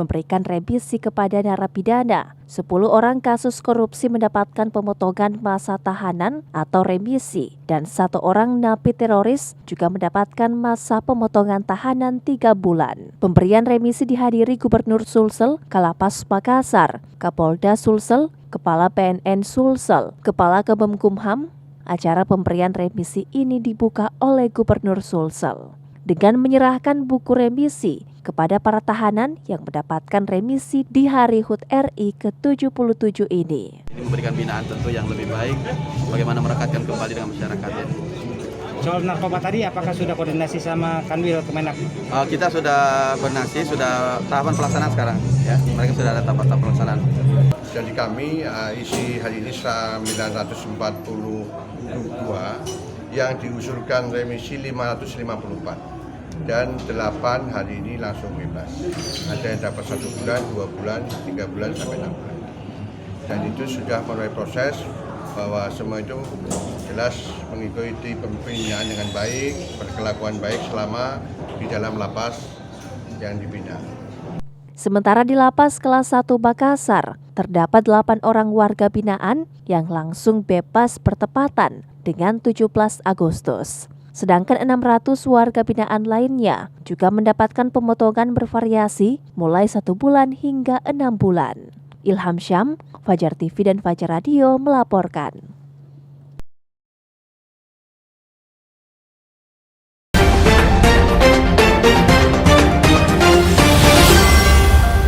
memberikan remisi kepada narapidana. 10 orang kasus korupsi mendapatkan pemotongan masa tahanan atau remisi, dan 1 orang napi teroris juga mendapatkan masa pemotongan tahanan 3 bulan. Pemberian remisi dihadiri Gubernur Sulsel, Kalapas Makassar, Kapolda Sulsel, Kepala PNN Sulsel, Kepala Kemenkumham. Acara pemberian remisi ini dibuka oleh Gubernur Sulsel dengan menyerahkan buku remisi kepada para tahanan yang mendapatkan remisi di Hari HUT RI ke-77 ini. Ini memberikan binaan tentu yang lebih baik, bagaimana merekatkan kembali dengan masyarakat. Ya. Soal narkoba tadi, apakah sudah koordinasi sama Kanwil Kemenak? Kita sudah koordinasi, sudah tahapan pelaksanaan sekarang. Ya, mereka sudah ada tahap pelaksanaan. Jadi kami isi hari ini 942 yang diusulkan remisi 554 dan 8 hari ini langsung bebas. Ada yang dapat 1 bulan, 2 bulan, 3 bulan sampai 6 bulan. Dan itu sudah mulai proses bahwa semua itu jelas mengikuti pembinaan dengan baik, berkelakuan baik selama di dalam lapas yang dibina. Sementara di Lapas Kelas 1 Makassar, terdapat 8 orang warga binaan yang langsung bebas bertepatan dengan 17 Agustus. Sedangkan 600 warga binaan lainnya juga mendapatkan pemotongan bervariasi mulai 1 bulan hingga 6 bulan. Ilham Syam, Fajar TV dan Fajar Radio melaporkan.